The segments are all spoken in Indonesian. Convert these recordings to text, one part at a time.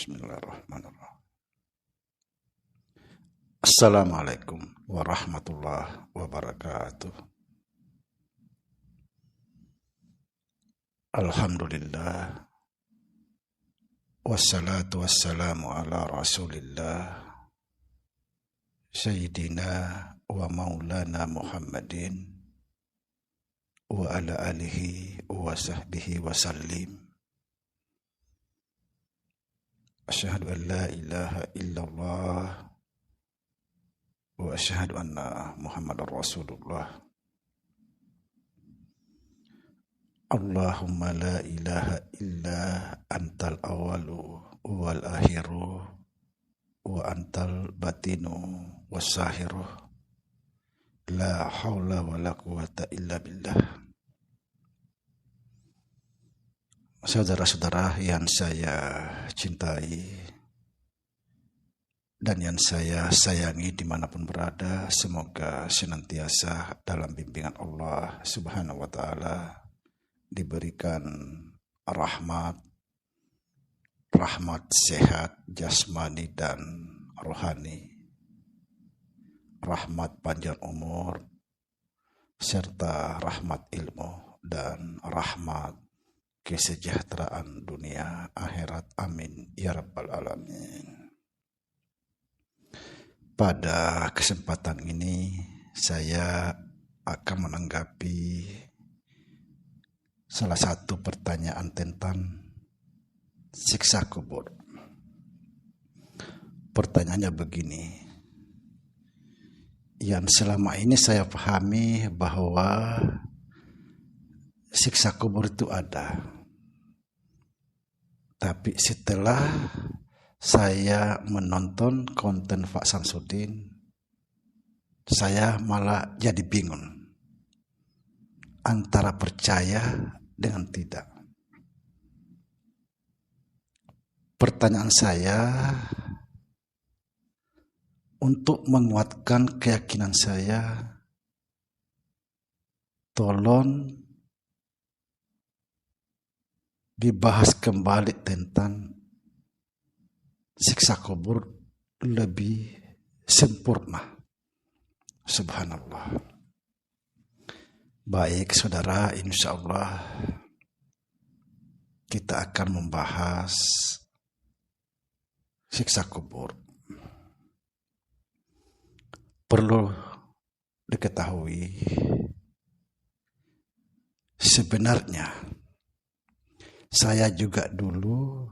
Bismillahirrahmanirrahim. Assalamualaikum warahmatullahi wabarakatuh. Alhamdulillah. Wassalatu wassalamu ala rasulillah Sayyidina wa maulana Muhammadin wa ala alihi wa sahbihi wa sallim. Asyhadu an la ilaha illallah wa asyhadu anna Muhammadar Rasulullah. Allahumma la ilaha illa antal awalu wal akhiru wa antal batinu wassahiru. La haula wa la quwata illa billah. Saudara-saudara yang saya cintai dan yang saya sayangi dimanapun berada, semoga senantiasa dalam bimbingan Allah Subhanahu wa Ta'ala, diberikan rahmat sehat jasmani dan rohani, rahmat panjang umur, serta rahmat ilmu dan rahmat kesejahteraan dunia akhirat. Amin ya rabbal alamin. Pada kesempatan ini saya akan menanggapi salah satu pertanyaan tentang siksa kubur. Pertanyaannya begini, yang selama ini saya pahami bahwa siksa kubur itu ada. Tapi setelah saya menonton konten Pak Samsudin, saya malah jadi bingung antara percaya dengan tidak. Pertanyaan saya, untuk menguatkan keyakinan saya, tolong dibahas kembali tentang siksa kubur lebih sempurna. Subhanallah. Baik saudara, insya Allah kita akan membahas siksa kubur. Perlu diketahui, sebenarnya saya juga dulu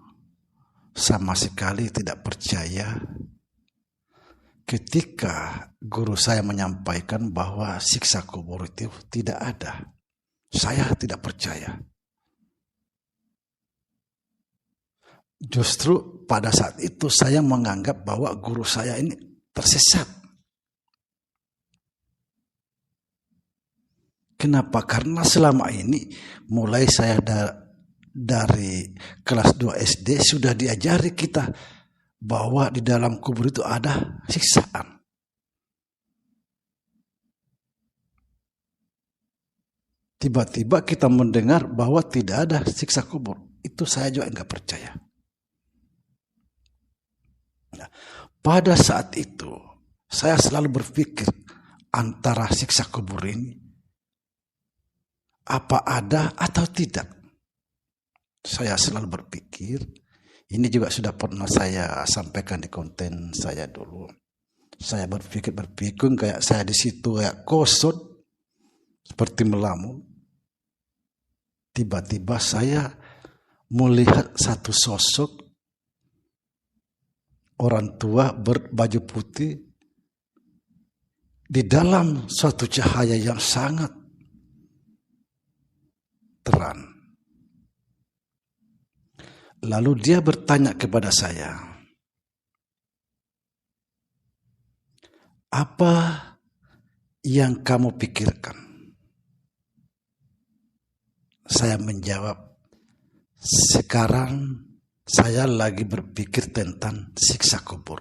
sama sekali tidak percaya ketika guru saya menyampaikan bahwa siksa kubur itu tidak ada. Saya tidak percaya. Justru pada saat itu saya menganggap bahwa guru saya ini tersesat. Kenapa? Karena selama ini mulai saya dari kelas 2 SD sudah diajari kita bahwa di dalam kubur itu ada siksaan. Tiba-tiba kita mendengar bahwa tidak ada siksa kubur. Itu saya juga enggak percaya. Nah, pada saat itu saya selalu berpikir antara siksa kubur ini apa ada atau tidak. Saya selalu berpikir, ini juga sudah pernah saya sampaikan di konten saya dulu. Saya berpikir kayak saya di situ kayak kosong, seperti melamun. Tiba-tiba saya melihat satu sosok orang tua berbaju putih di dalam suatu cahaya yang sangat terang. Lalu dia bertanya kepada saya, apa yang kamu pikirkan? Saya menjawab, sekarang saya lagi berpikir tentang siksa kubur.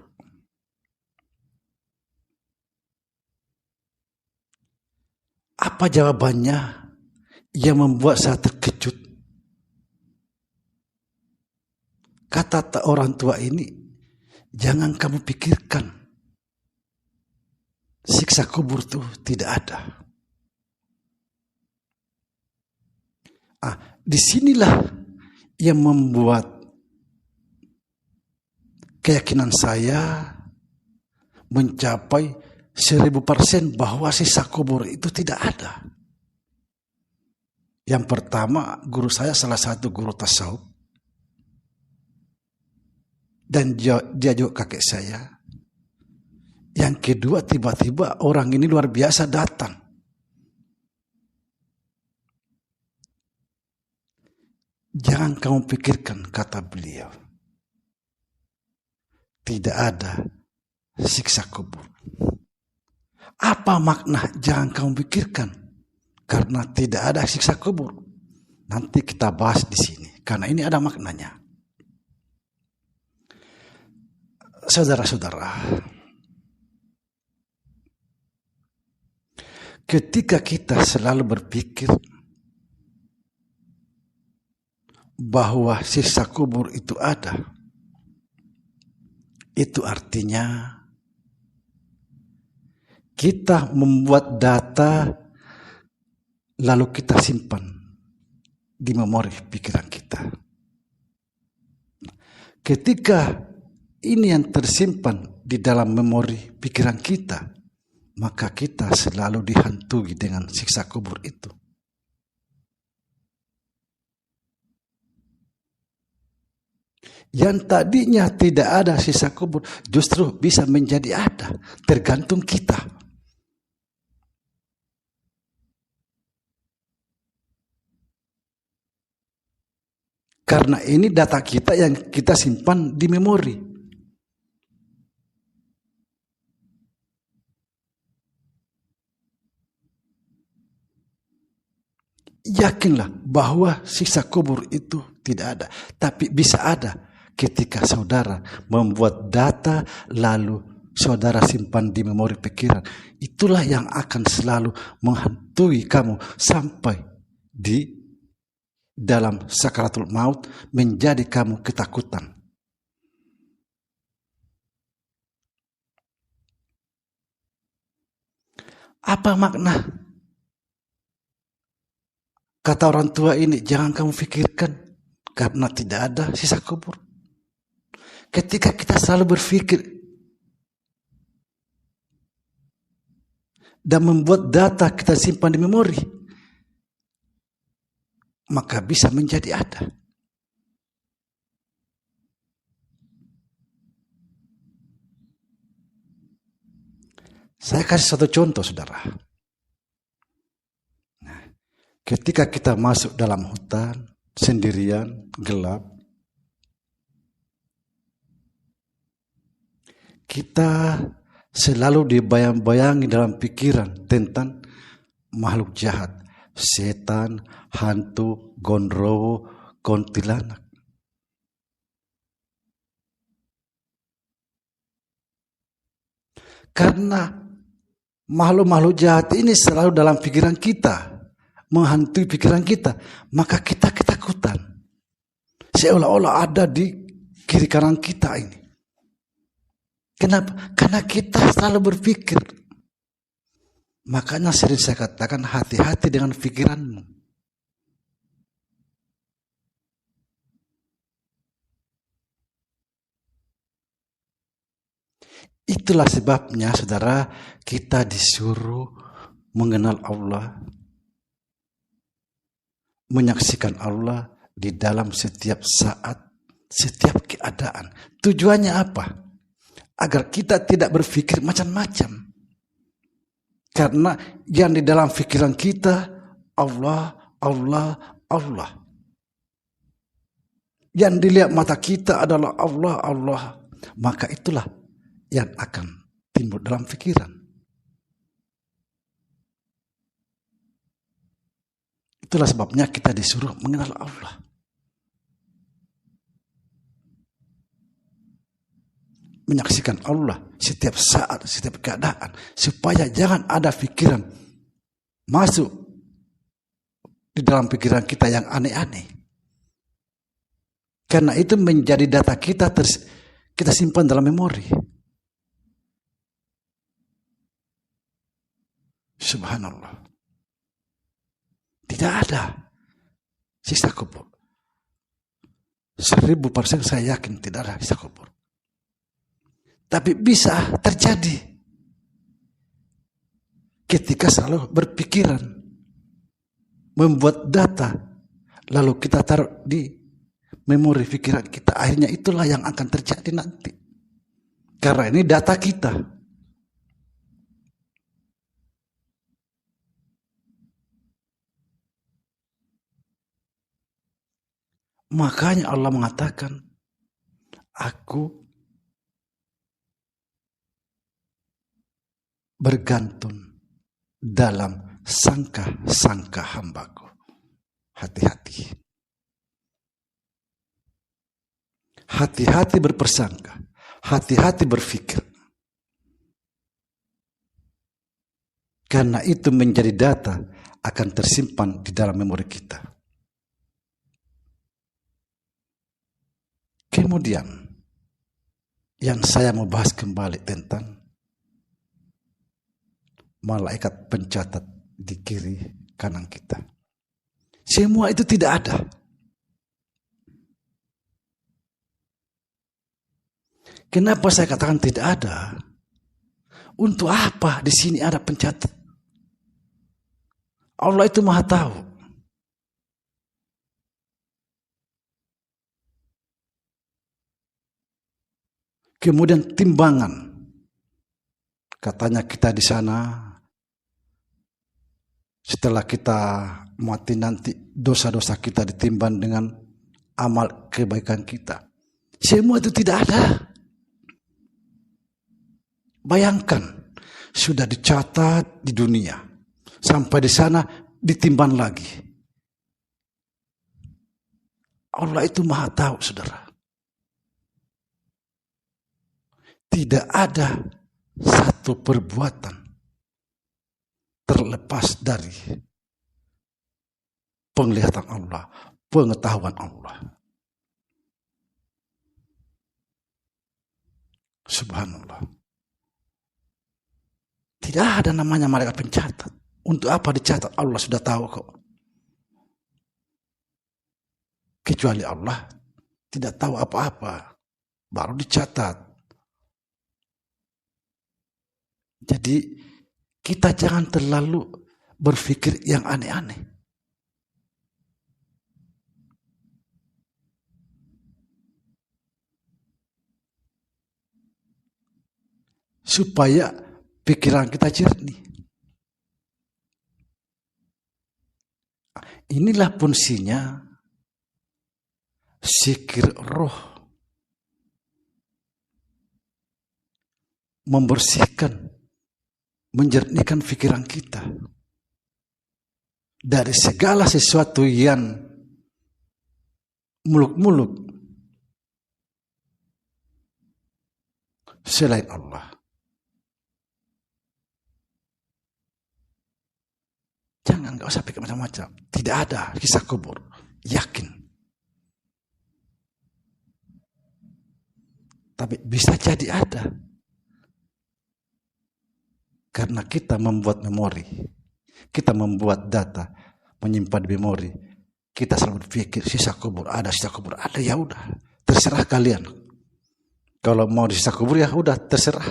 Apa jawabannya yang membuat saya terkejut? kata orang tua ini, jangan kamu pikirkan. Siksa kubur itu tidak ada. Disinilah yang membuat keyakinan saya mencapai 1000% bahwa siksa kubur itu tidak ada. Yang pertama, guru saya salah satu guru tasawuf. Dan dia juga kakek saya. Yang kedua, tiba-tiba orang ini luar biasa datang. Jangan kamu pikirkan, kata beliau. Tidak ada siksa kubur. Apa makna jangan kamu pikirkan? Karena tidak ada siksa kubur. Nanti kita bahas di sini. Karena ini ada maknanya. Saudara-saudara, ketika kita selalu berpikir bahwa siksa kubur itu ada, itu artinya kita membuat data lalu kita simpan di memori pikiran kita. Ketika ini yang tersimpan di dalam memori pikiran kita, maka kita selalu dihantui dengan siksa kubur itu. Yang tadinya tidak ada siksa kubur justru bisa menjadi ada, tergantung kita. Karena ini data kita yang kita simpan di memori. Yakinlah bahwa siksa kubur itu tidak ada, tapi bisa ada ketika saudara membuat data lalu saudara simpan di memori pikiran. Itulah yang akan selalu menghantui kamu sampai di dalam sakaratul maut, menjadi kamu ketakutan. Apa makna kata orang tua ini? Jangan kamu pikirkan karena tidak ada sisa kubur. Ketika kita selalu berpikir dan membuat data kita simpan di memori, maka bisa menjadi ada. Saya kasih satu contoh, saudara. Ketika kita masuk dalam hutan, sendirian, gelap, kita selalu dibayang-bayangi dalam pikiran tentang makhluk jahat, setan, hantu, gondrowo, kuntilanak. Karena makhluk-makhluk jahat ini selalu dalam pikiran kita, menghantui pikiran kita, maka kita ketakutan. Seolah-olah ada di kiri kanan kita ini. Kenapa? Karena kita selalu berpikir. Makanya sering saya katakan, hati-hati dengan pikiranmu. Itulah sebabnya, saudara, kita disuruh mengenal Allah, menyaksikan Allah di dalam setiap saat, setiap keadaan. Tujuannya apa? Agar kita tidak berpikir macam-macam. Karena yang di dalam pikiran kita, Allah, Allah, Allah. Yang dilihat mata kita adalah Allah, Allah. Maka itulah yang akan timbul dalam pikiran. Itulah sebabnya kita disuruh mengenal Allah. Menyaksikan Allah setiap saat, setiap keadaan, supaya jangan ada pikiran masuk di dalam pikiran kita yang aneh-aneh. Karena itu menjadi data kita kita simpan dalam memori. Subhanallah. Tidak ada siksa kubur. 1000% saya yakin tidak ada siksa kubur. Tapi bisa terjadi ketika selalu berpikiran, membuat data, lalu kita taruh di memori pikiran kita. Akhirnya itulah yang akan terjadi nanti. Karena ini data kita. Makanya Allah mengatakan, aku bergantung dalam sangka-sangka hambaku. Hati-hati. Hati-hati berpersangka. Hati-hati berpikir. Karena itu menjadi data akan tersimpan di dalam memori kita. Kemudian, yang saya mau bahas kembali tentang malaikat pencatat di kiri kanan kita. Semua itu tidak ada. Kenapa saya katakan tidak ada? Untuk apa di sini ada pencatat? Allah itu Maha tahu. Kemudian timbangan. Katanya kita di sana, setelah kita mati nanti dosa-dosa kita ditimbang dengan amal kebaikan kita. Semua itu tidak ada. Bayangkan, sudah dicatat di dunia. Sampai di sana ditimbang lagi. Allah itu Maha tahu, saudara. Tidak ada satu perbuatan terlepas dari penglihatan Allah, pengetahuan Allah. Subhanallah. Tidak ada namanya malaikat pencatat. Untuk apa dicatat? Allah sudah tahu kok. Kecuali Allah tidak tahu apa-apa, baru dicatat. Jadi kita jangan terlalu berpikir yang aneh-aneh. Supaya pikiran kita jernih. Inilah fungsinya zikir roh. Membersihkan, menjernihkan pikiran kita dari segala sesuatu yang muluk-muluk selain Allah. Jangan, gak usah pikir macam-macam. Tidak ada kisah kubur. Yakin. Tapi bisa jadi ada. Karena kita membuat memori, kita membuat data, menyimpan di memori, kita selalu berpikir sisa kubur ada, ya udah, terserah kalian. Kalau mau di sisa kubur ya udah terserah.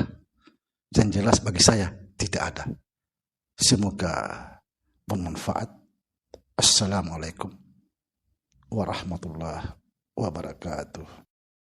Yang jelas bagi saya tidak ada. Semoga bermanfaat. Assalamualaikum warahmatullahi wabarakatuh.